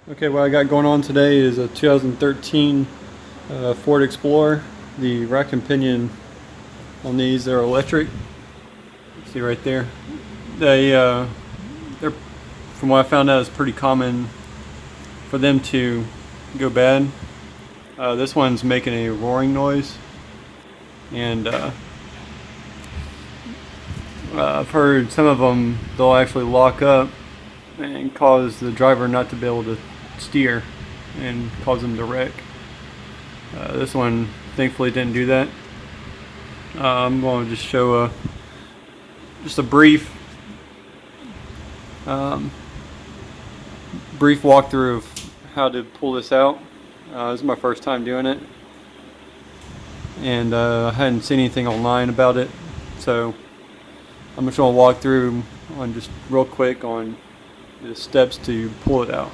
Okay, what I got going on today is a 2013 Ford Explorer. The rack and pinion on these are electric. See right there. They're, from what I found out, it's pretty common for them to go bad. This one's making a roaring noise, and I've heard some of them, they'll actually lock up and cause the driver not to be able to steer and cause them to wreck. This one thankfully didn't do that. I'm going to just show just a brief walkthrough of how to pull this out. This is my first time doing it, and I hadn't seen anything online about it, so I'm just going to walk through on just real quick on the steps to pull it out.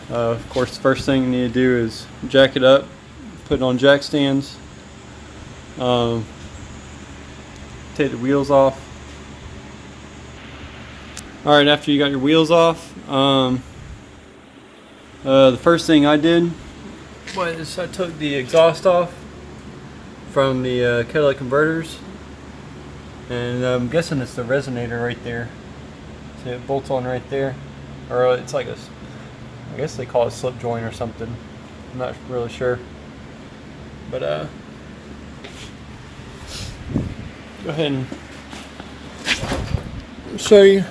Of course, the first thing you need to do is jack it up, put it on jack stands, take the wheels off. Alright, after you got your wheels off, the first thing I did was I took the exhaust off from the catalytic converters, and I'm guessing it's the resonator right there. See, it bolts on right there, or it's like a, I guess they call it a slip joint or something. I'm not really sure, but go ahead and show you.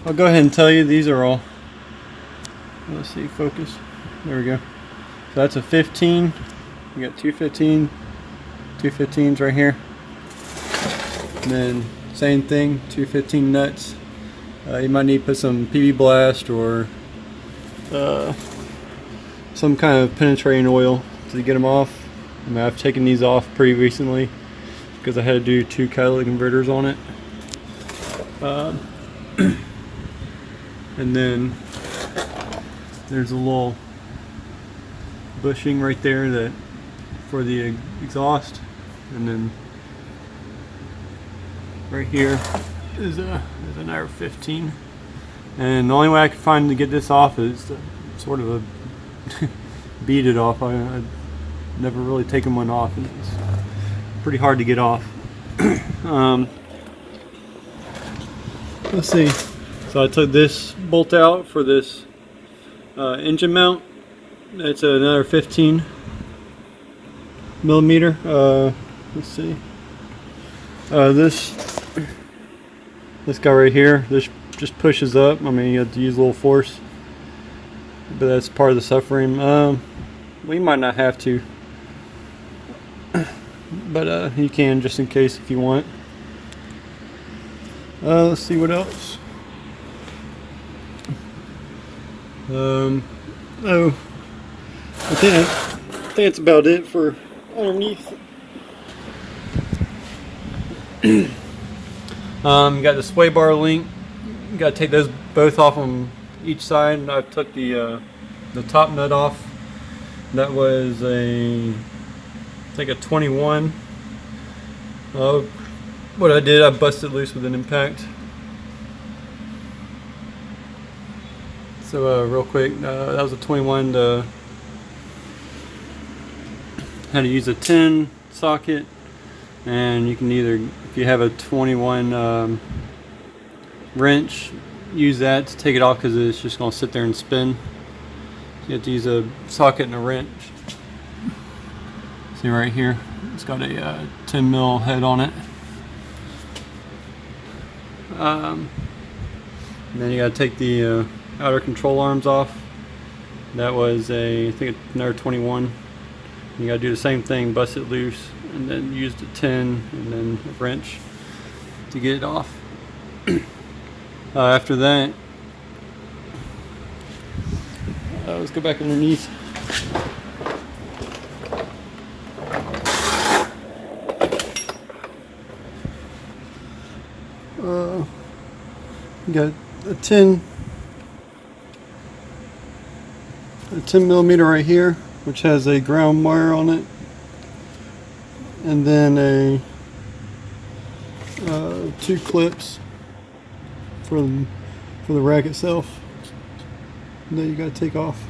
I'll go ahead and tell you these are all. Let's see, focus. There we go. So that's a 15. You got two 15s right here. And then same thing, two 15 nuts. You might need to put some PB Blast or some kind of penetrating oil to get them off. I mean, I've taken these off pretty recently because I had to do 2 catalytic converters on it. And then there's a little bushing right there that for the exhaust, and then right here is another 15. And the only way I could find to get this off is to sort of beat it off. I've never really taken one off, and it's pretty hard to get off. Let's see. So I took this bolt out for this engine mount. It's another 15 millimeter. Let's see. This guy right here, this just pushes up. I mean, you have to use a little force, but that's part of the suffering. We might not have to, but you can, just in case if you want. Let's see what else. I think that's about it for underneath. You got the sway bar link. You got to take those both off on each side. I took the top nut off. That was I think a 21. What I did, I busted loose with an impact. So real quick, that was a 21. Had to use a 10 socket, and you can either, if you have a 21 wrench, use that to take it off because it's just going to sit there and spin. You have to use a socket and a wrench. See right here, it's got a 10 mil head on it. And then you got to take the outer control arms off. That was I think another 21. You got to do the same thing, bust it loose, and then use the 10 and then a wrench to get it off. After that, let's go back underneath. You got a 10 millimeter right here, which has a ground wire on it, and then 2 clips for the rack itself that you got to take off.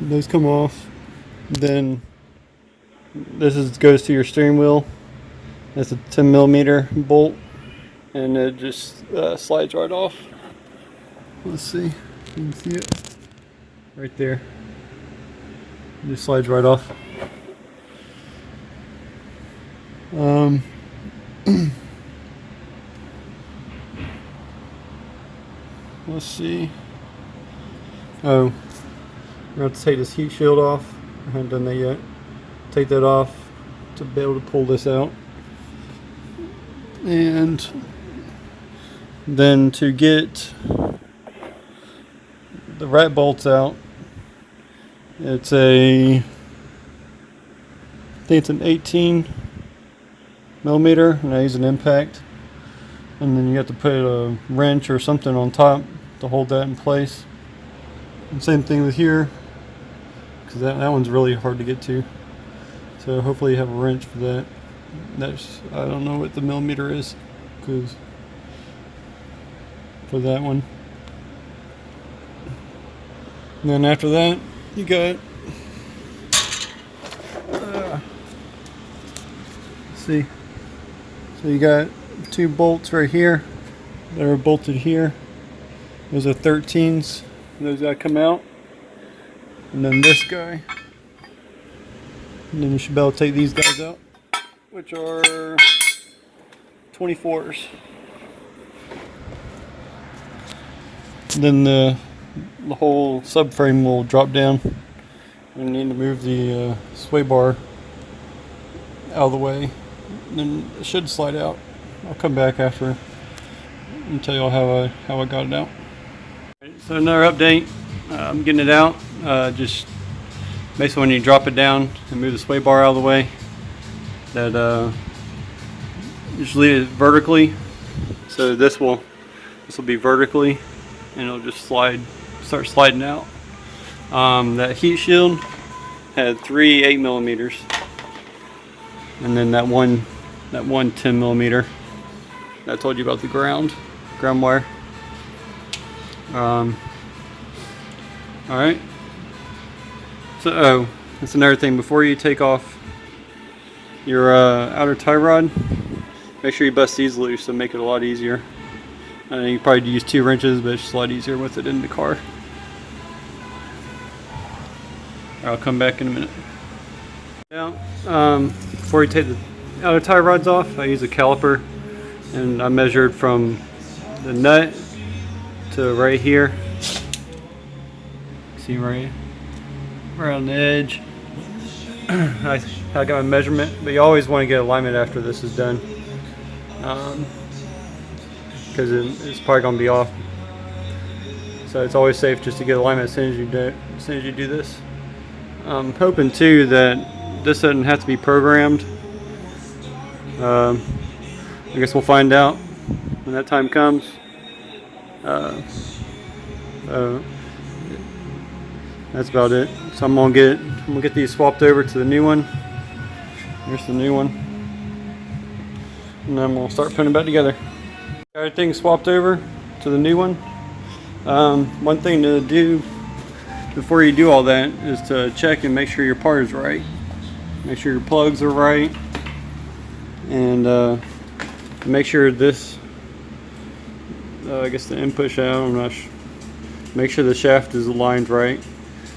Those come off. Then this goes to your steering wheel. That's a 10mm bolt, and it just slides right off. Let's see, you can see it right there. It just slides right off. Let's see. Oh, we're gonna have to take this heat shield off. I haven't done that yet. Take that off to be able to pull this out. And then to get the rat bolts out, I think it's an 18mm, and I use an impact. And then you have to put a wrench or something on top to hold that in place. And same thing with here, because that one's really hard to get to. So hopefully you have a wrench for that. I don't know what the millimeter is, because for that one. And then after that, you got let's see. So you got two bolts right here that are bolted here. Those are 13s. Those gotta come out. And then this guy. And then you should be able to take these guys out, which are 24s. Then the whole subframe will drop down. We need to move the sway bar out of the way. And then it should slide out. I'll come back after and tell you all how I got it out. So another update. I'm getting it out. Just basically when you drop it down and move the sway bar out of the way, that just leave it vertically. So this will be vertically, and it'll just start sliding out. That heat shield had 3 8mm, and then that one 10mm. I told you about the ground wire. Alright. So, that's another thing. Before you take off your outer tie rod, make sure you bust these loose to make it a lot easier. You probably use 2 wrenches, but it's just a lot easier with it in the car. I'll come back in a minute. Now, before you take the outer tie rods off, I use a caliper, and I measured from the nut to right here. See right on the edge. I got my measurement, but you always want to get alignment after this is done, because it's probably going to be off. So it's always safe just to get alignment as soon as you do this. I'm hoping too that this doesn't have to be programmed. I guess we'll find out when that time comes. That's about it. So I'm gonna get these swapped over to the new one. Here's the new one, and then we'll start putting it back together. Got everything swapped over to the new one. One thing to do before you do all that is to check and make sure your part is right. Make sure your plugs are right, and make sure this, I guess the input shaft, I'm not sure. Make sure the shaft is aligned right.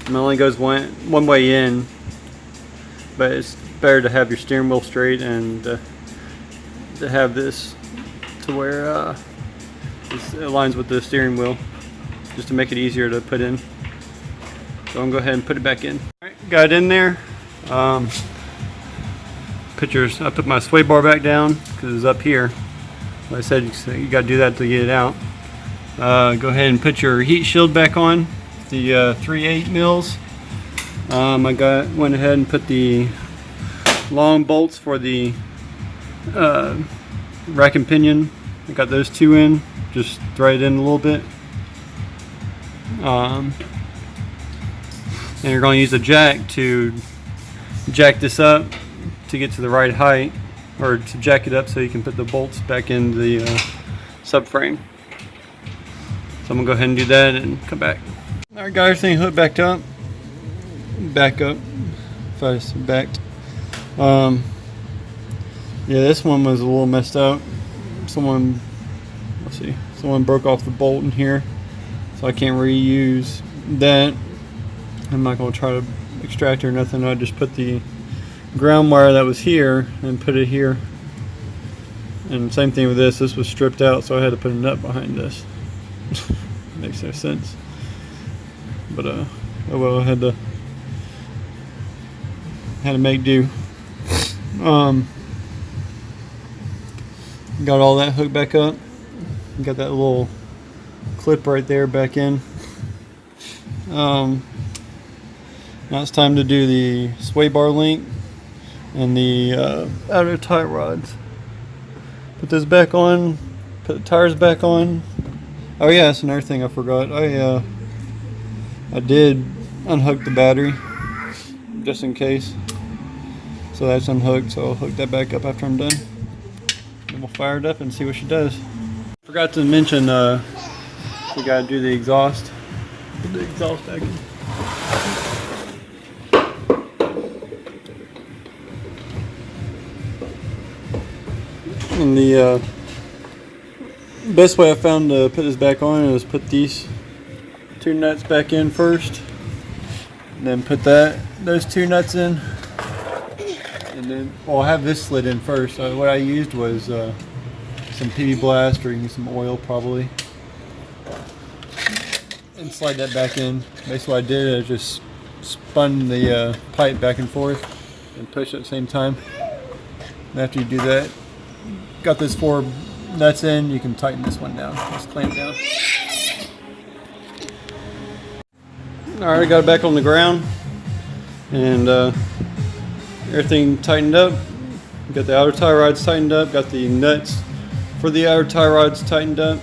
It only goes one way in, but it's better to have your steering wheel straight and to have this to where it aligns with the steering wheel, just to make it easier to put in. So I'm gonna go ahead and put it back in. Alright, got it in there. I put my sway bar back down because it's up here. Like I said, you gotta do that to get it out. Go ahead and put your heat shield back on, the 3 8mm. I went ahead and put the long bolts for the rack and pinion. I got those 2 in, just thread it in a little bit. And you're going to use a jack to jack this up to get to the right height. or to jack it up so you can put the bolts back into the subframe. So I'm gonna go ahead and do that and come back. All right, got everything hooked back up. Back up. If I just backed. Yeah, this one was a little messed up. Someone broke off the bolt in here, so I can't reuse that. I'm not gonna try to extract it or nothing. I just put the ground wire that was here and put it here. And same thing with this. This was stripped out, so I had to put a nut behind this. Makes no sense. But oh well, I had to make do. Got all that hooked back up. Got that little clip right there back in. Now it's time to do the sway bar link and the outer tie rods. Put this back on. Put the tires back on. Oh yeah, that's another thing I forgot. I did unhook the battery just in case. So that's unhooked. So I'll hook that back up after I'm done. And we'll fire it up and see what she does. Forgot to mention we gotta do the exhaust. Put the exhaust back in. And the best way I found to put this back on is put these two nuts back in first, and then put those two nuts in, and then I'll have this slid in first. What I used was some PB Blast, or you can use some oil probably, and slide that back in. Basically what I did is just spun the pipe back and forth and push at the same time. And after you do that, got this 4 nuts in, you can tighten this one down. Just clamp down. Alright, got it back on the ground, and everything tightened up. Got the outer tie rods tightened up, got the nuts for the outer tie rods tightened up,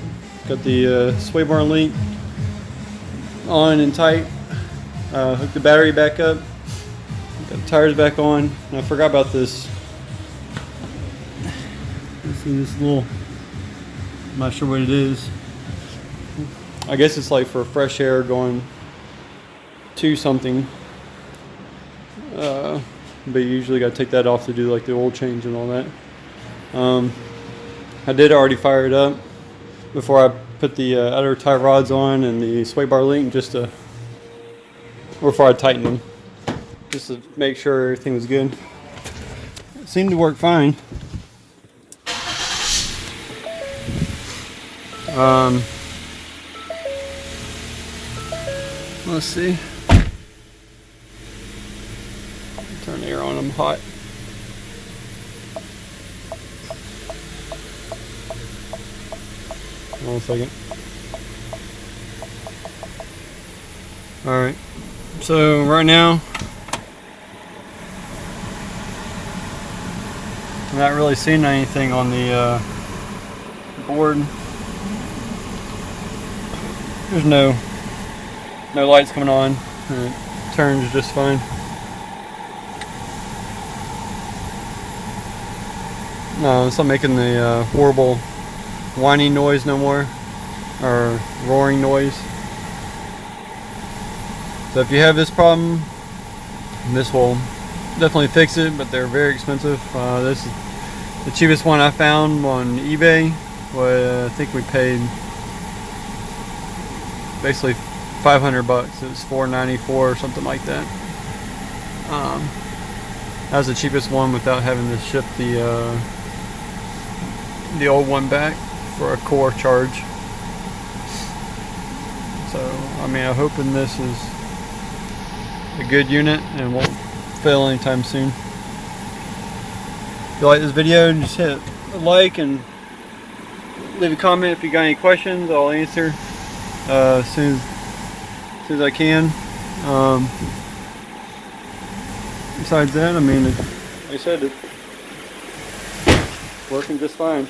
got the sway bar link on and tight, hooked the battery back up, got the tires back on, and I forgot about this. This little, I'm not sure what it is. I guess it's like for fresh air going to something. But you usually got to take that off to do like the oil change and all that. I did already fire it up before I put the outer tie rods on and the sway bar link, just to, before I tightened them, just to make sure everything was good. It seemed to work fine. Let's see. Turn the air on, I'm hot. Hold on a second. Alright, so right now I'm not really seeing anything on the board. There's no lights coming on, and it turns just fine. No, it's not making the horrible whining noise no more, or roaring noise. So if you have this problem, this will definitely fix it, but they're very expensive. This is the cheapest one I found on eBay. I think we paid basically $500. It was $494 or something like that. That was the cheapest one without having to ship the old one back for a core charge. So I mean, I'm hoping this is a good unit and won't fail anytime soon. If you like this video, just hit a like and leave a comment if you got any questions. I'll answer as soon as I can. Besides that, I mean, like I said, it's working just fine.